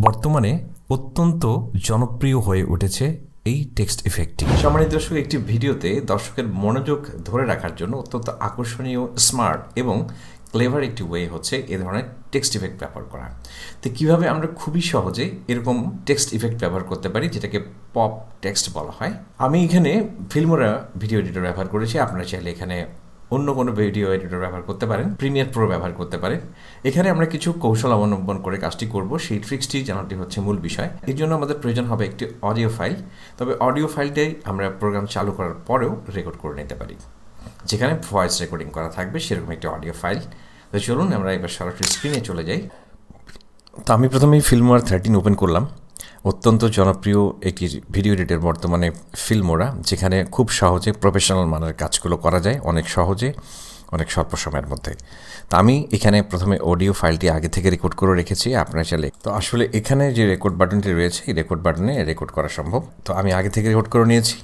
বর্তমানে অত্যন্ত জনপ্রিয় হয়ে উঠেছে এই টেক্সট ইফেক্টটি। সম্মানিত দর্শক, একটি ভিডিওতে দর্শকের মনোযোগ ধরে রাখার জন্য অত্যন্ত আকর্ষণীয়, স্মার্ট এবং ক্লেভার একটি ওয়ে হচ্ছে এ ধরনের টেক্সট ইফেক্ট ব্যবহার করা। তো কীভাবে আমরা খুবই সহজে এরকম টেক্সট ইফেক্ট ব্যবহার করতে পারি, যেটাকে পপ টেক্সট বলা হয়। আমি এখানে ফিল্মোরা ভিডিও এডিটর ব্যবহার করেছি। আপনারা চাইলে এখানে অন্য কোনো ভিডিও এডিটর ব্যবহার করতে পারেন, প্রিমিয়ার প্রো ব্যবহার করতে পারেন। এখানে আমরা কিছু কৌশল অবলম্বন করে কাজটি করব, সেই ট্রিক্সটি জানাটি হচ্ছে মূল বিষয়। এর জন্য আমাদের প্রয়োজন হবে একটি অডিও ফাইল। তবে অডিও ফাইলটাই আমরা প্রোগ্রাম চালু করার পরেও রেকর্ড করে নিতে পারি, যেখানে ভয়েস রেকর্ডিং করা থাকবে সেরকম একটি অডিও ফাইল। তো চলুন আমরা এবার সরাসরি স্ক্রিনে চলে যাই। তো আমি প্রথমেই ফিল্মোরা 13 ওপেন করলাম। অত্যন্ত জনপ্রিয় একটি ভিডিও এডিটর বর্তমানে ফিল্মোরা, যেখানে খুব সহজে প্রফেশনাল মানের কাজগুলো করা যায় অনেক সহজে, অনেক স্বল্প সময়ের মধ্যে। তো আমি এখানে প্রথমে অডিও ফাইলটি আগে থেকে রেকর্ড করে রেখেছি। আপনারা চাইলে তো আসলে এখানে যে রেকর্ড বাটনটি রয়েছে, এই রেকর্ড বাটনে রেকর্ড করা সম্ভব। তো আমি আগে থেকে রেকর্ড করে নিয়েছি।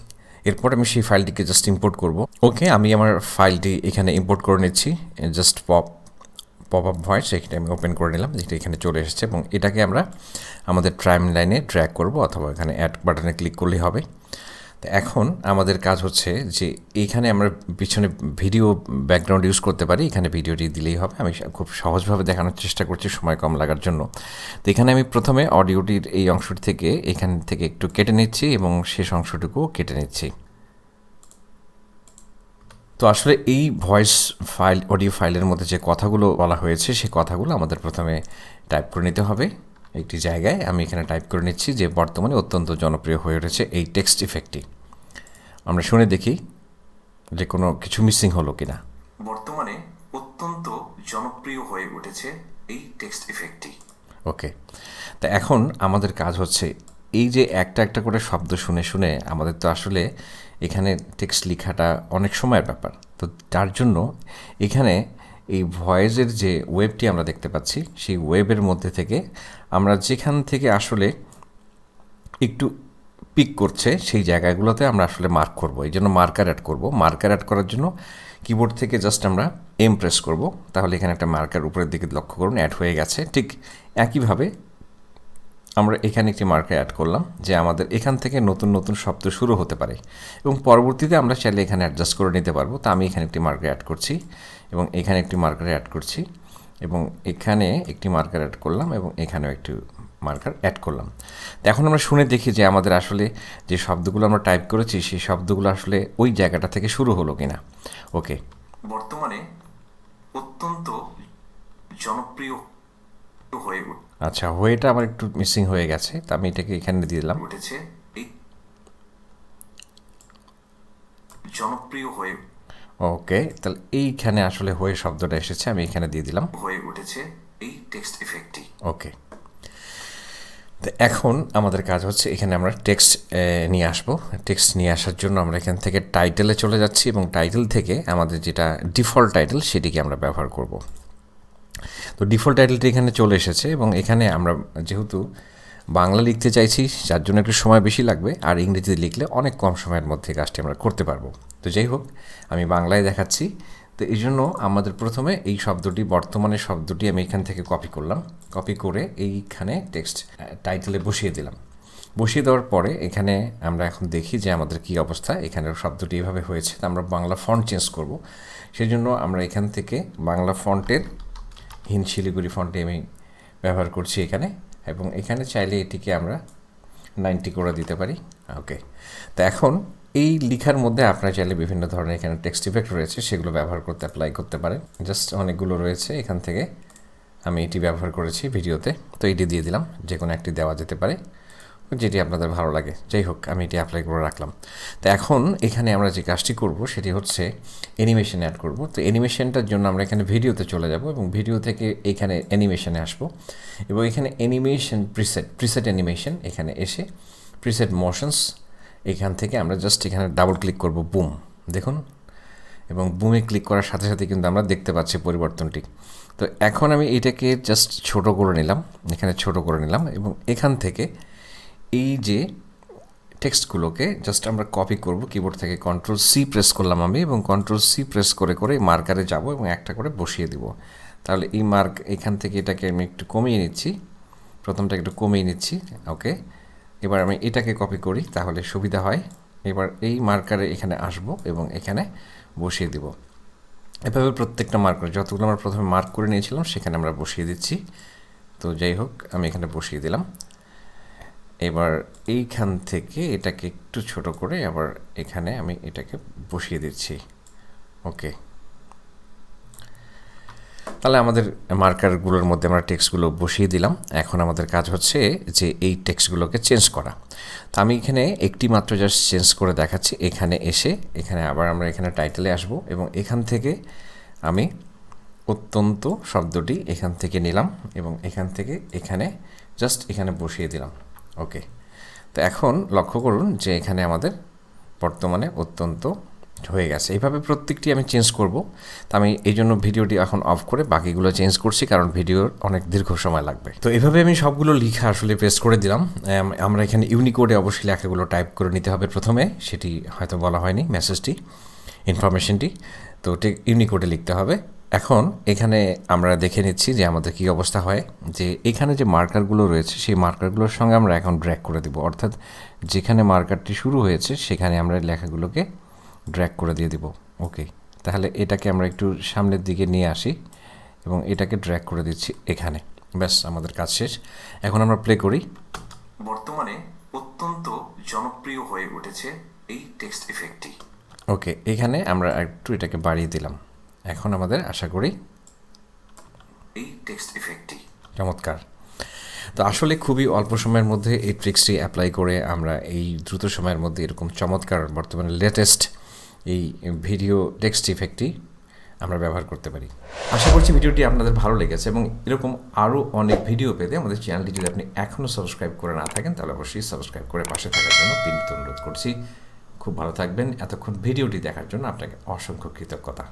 এরপর আমি সেই ফাইলটিকে জাস্ট ইম্পোর্ট করব। ওকে, আমি আমার ফাইলটি এখানে ইম্পোর্ট করে নিচ্ছি। জাস্ট পপ আপ ভয়েস এখানে আমি ওপেন করে নিলাম, যেটা এখানে চলে এসেছে, এবং এটাকে আমরা আমাদের টাইম লাইনে ড্র্যাগ করব, অথবা এখানে অ্যাড বাটনে ক্লিক করলেই হবে। তো এখন আমাদের কাজ হচ্ছে যে এইখানে আমরা পিছনে ভিডিও ব্যাকগ্রাউন্ড ইউজ করতে পারি, এখানে ভিডিওটি দিলেই হবে। আমি খুব সহজভাবে দেখানোর চেষ্টা করছি সময় কম লাগার জন্য। তো এখানে আমি প্রথমে অডিওটির এই অংশটি থেকে এখান থেকে একটু কেটে নিচ্ছি এবং শেষ অংশটুকুও কেটে নিচ্ছি। তো আসলে এই ভয়েস ফাইল, অডিও ফাইলের মধ্যে যে কথাগুলো বলা হয়েছে, সেই কথাগুলো আমাদের প্রথমে টাইপ করে নিতে হবে একটি জায়গায়। আমি এখানে টাইপ করে নিচ্ছি যে বর্তমানে অত্যন্ত জনপ্রিয় হয়ে উঠেছে এই টেক্সট ইফেক্টটি। আমরা শুনে দেখি যে কোনো কিছু মিসিং হলো কিনা। বর্তমানে অত্যন্ত জনপ্রিয় হয়ে উঠেছে এই টেক্সট ইফেক্টটি। ওকে, তা এখন আমাদের কাজ হচ্ছে এই যে একটা একটা করে শব্দ শুনে শুনে আমাদের তো আসলে এখানে টেক্সট লেখাটা অনেক সময়ের ব্যাপার। তো তার জন্য এখানে এই ভয়েসের যে ওয়েবটি আমরা দেখতে পাচ্ছি, সেই ওয়েবের মধ্যে থেকে আমরা যেখান থেকে আসলে একটু পিক করছে সেই জায়গাগুলোতে আমরা আসলে মার্ক করব। এই জন্য মার্কার অ্যাড করব। মার্কার অ্যাড করার জন্য কিবোর্ড থেকে জাস্ট আমরা এম প্রেস করব, তাহলে এখানে একটা মার্কার উপরের দিকে লক্ষ্য করুন অ্যাড হয়ে গেছে। ঠিক একইভাবে আমরা এখানে একটি মার্কার অ্যাড করলাম, যে আমাদের এখান থেকে নতুন নতুন শব্দ শুরু হতে পারে, এবং পরবর্তীতে আমরা চাইলে এখানে অ্যাডজাস্ট করে নিতে পারবো। তো আমি এখানে একটি মার্কার অ্যাড করছি, এবং এখানে একটি মার্কার অ্যাড করছি, এবং এখানে একটি মার্কার অ্যাড করলাম, এবং এখানেও একটি মার্কার অ্যাড করলাম। তো এখন আমরা শুনে দেখি যে আমাদের আসলে যে শব্দগুলো আমরা টাইপ করেছি, সেই শব্দগুলো আসলে ওই জায়গাটা থেকে শুরু হলো কিনা। ওকে, বর্তমানে অত্যন্ত জনপ্রিয় হয়ে আচ্ছা, হয়েটা আমার একটু মিসিং হয়ে গেছে, তো আমি এটাকে এখানে দিয়ে দিলাম। উঠেছে এই জনপ্রিয় হয়ে। ওকে, তাহলে এইখানে আসলে হয়ে শব্দটা এসেছে, আমি এখানে দিয়ে দিলাম হয়ে উঠেছে এই টেক্সট ইফেক্টটি। ওকে, তো এখন আমাদের কাজ হচ্ছে এখানে আমরা টেক্সট নিয়ে আসবো। টেক্সট নিয়ে আসার জন্য আমরা এখান থেকে টাইটেলে চলে যাচ্ছি, এবং টাইটেল থেকে আমাদের যেটা ডিফল্ট টাইটেল সেটিকে আমরা ব্যবহার করব। তো ডিফল্ট টাইটেলটি এখানে চলে এসেছে, এবং এখানে আমরা যেহেতু বাংলা লিখতে চাইছি, যার জন্য একটু সময় বেশি লাগবে, আর ইংরেজিতে লিখলে অনেক কম সময়ের মধ্যে কাজটি আমরা করতে পারবো। তো যাই হোক, আমি বাংলায় দেখাচ্ছি। তো এই জন্য আমাদের প্রথমে এই শব্দটি, বর্তমানে শব্দটি আমি এখান থেকে কপি করলাম। কপি করে এইখানে টেক্সট টাইটেলে বসিয়ে দিলাম। বসিয়ে দেওয়ার পরে এখানে আমরা এখন দেখি যে আমাদের কী অবস্থা। এখানে শব্দটি এভাবে হয়েছে। তো আমরা বাংলা ফন্ট চেঞ্জ করব, সেই জন্য আমরা এখান থেকে বাংলা ফন্টের শিলিগুড়ি ফন্টে আমি ব্যবহার করছি এখানে, এবং এখানে চাইলে এটিকে আমরা 90 করে দিতে পারি। ওকে, তো এখন এই লেখার মধ্যে আপনারা চাইলে বিভিন্ন ধরনের এখানে টেক্সট ইফেক্ট রয়েছে, সেগুলো ব্যবহার করতে অ্যাপ্লাই করতে পারেন। জাস্ট অনেকগুলো রয়েছে, এখান থেকে আমি এটি ব্যবহার করেছি ভিডিওতে। তো এটি দিয়ে দিলাম, যে কোনো একটি দেওয়া যেতে পারে, যেটি আপনাদের ভালো লাগে। যাই হোক, আমি এটি অ্যাপ্লাই করে রাখলাম। তো এখন এখানে আমরা যে কাজটি করব সেটি হচ্ছে অ্যানিমেশন অ্যাড করব। তো অ্যানিমেশনটার জন্য আমরা এখানে ভিডিওতে চলে যাব, এবং ভিডিও থেকে এখানে অ্যানিমেশনে আসব, এবং এখানে অ্যানিমেশন প্রিসেট অ্যানিমেশন, এখানে এসে প্রিসেট মোশনস, এখান থেকে আমরা জাস্ট এখানে ডাবল ক্লিক করব, বুম, দেখুন, এবং বুমে ক্লিক করার সাথে সাথে কিন্তু আমরা দেখতে পাচ্ছি পরিবর্তনটি। তো এখন আমি এটাকে জাস্ট ছোট করে নিলাম, এখানে ছোট করে নিলাম, এবং এখান থেকে এই যে টেক্সটগুলোকে জাস্ট আমরা কপি করব। কিবোর্ড থেকে Ctrl+C প্রেস করলাম আমি, এবং Ctrl+C প্রেস করে করে মার্কারে যাব, এবং একটা করে বসিয়ে দিব। তাহলে এই মার্ক এখান থেকে এটাকে আমি একটু কমিয়ে নিচ্ছি, প্রথমটা একটু কমিয়ে নিচ্ছি। ওকে, এবার আমি এটাকে কপি করি, তাহলে সুবিধা হয়। এবার এই মার্কারে এখানে আসব এবং এখানে বসিয়ে দিব। এভাবে প্রত্যেকটা মার্কার যতগুলো আমরা প্রথমে মার্ক করে নিয়েছিলাম সেখানে আমরা বসিয়ে দিচ্ছি। তো যাই হোক, আমি এখানে বসিয়ে দিলাম। এবার এইখান থেকে এটাকে একটু ছোট করে আবার এখানে আমি এটাকে বসিয়ে দিচ্ছি। ওকে, তাহলে আমাদের মার্কারগুলোর মধ্যে আমরা টেক্সটগুলো বসিয়ে দিলাম। এখন আমাদের কাজ হচ্ছে যে এই টেক্সটগুলোকে চেঞ্জ করা। তো আমি এখানে একটি মাত্র জাস্ট চেঞ্জ করে দেখাচ্ছি। এখানে এসে এখানে আবার আমরা এখানে টাইটেলে আসব এবং এখান থেকে আমি অত্যন্ত শব্দটি এখান থেকে নিলাম এবং এখান থেকে এখানে জাস্ট এখানে বসিয়ে দিলাম। ওকে, তো এখন লক্ষ্য করুন যে এখানে আমাদের বর্তমানে অত্যন্ত হয়ে গেছে। এইভাবে প্রত্যেকটি আমি চেঞ্জ করব। তো আমি এই জন্য ভিডিওটি এখন অফ করে বাকিগুলো চেঞ্জ করছি, কারণ ভিডিওর অনেক দীর্ঘ সময় লাগবে। তো এভাবে আমি সবগুলো লেখা আসলে পেস্ট করে দিলাম। আমরা এখানে ইউনিকোডে অবশ্যই লেখাগুলো টাইপ করে নিতে হবে প্রথমে, সেটি হয়তো বলা হয়নি মেসেজটি, ইনফরমেশনটি, তো ঠিক ইউনিকোডে লিখতে হবে। এখন এখানে আমরা দেখে নিচ্ছি যে আমাদের কী অবস্থা হয়, যে এখানে যে মার্কারগুলো রয়েছে সেই মার্কারগুলোর সঙ্গে আমরা এখন ড্র্যাগ করে দেব, অর্থাৎ যেখানে মার্কারটি শুরু হয়েছে সেখানে আমরা লেখাগুলোকে ড্র্যাগ করে দিয়ে দিব। ওকে, তাহলে এটাকে আমরা একটু সামনের দিকে নিয়ে আসি এবং এটাকে ড্র্যাগ করে দিচ্ছি এখানে। ব্যাস, আমাদের কাজ শেষ। এখন আমরা প্লে করি। বর্তমানে অত্যন্ত জনপ্রিয় হয়ে উঠেছে এই টেক্সট ইফেক্টটি। ওকে, এখানে আমরা একটু এটাকে বাড়িয়ে দিলাম। এখন আমাদের আশা করি এই টেক্সট ইফেক্টটি চমৎকার। তো আসলে খুবই অল্প সময়ের মধ্যে এই ট্রিক্সটি অ্যাপ্লাই করে আমরা এই দ্রুত সময়ের মধ্যে এরকম চমৎকার বর্তমানে লেটেস্ট এই ভিডিও টেক্সট ইফেক্টটি আমরা ব্যবহার করতে পারি। আশা করছি ভিডিওটি আপনাদের ভালো লেগেছে এবং এরকম আরও অনেক ভিডিও পেতে আমাদের চ্যানেলটি যদি আপনি এখনও সাবস্ক্রাইব করে না থাকেন তাহলে অবশ্যই সাবস্ক্রাইব করে পাশে থাকার জন্য বিনীত অনুরোধ করছি। খুব ভালো থাকবেন। এতক্ষণ ভিডিওটি দেখার জন্য আপনাকে অসংখ্য কৃতজ্ঞতা।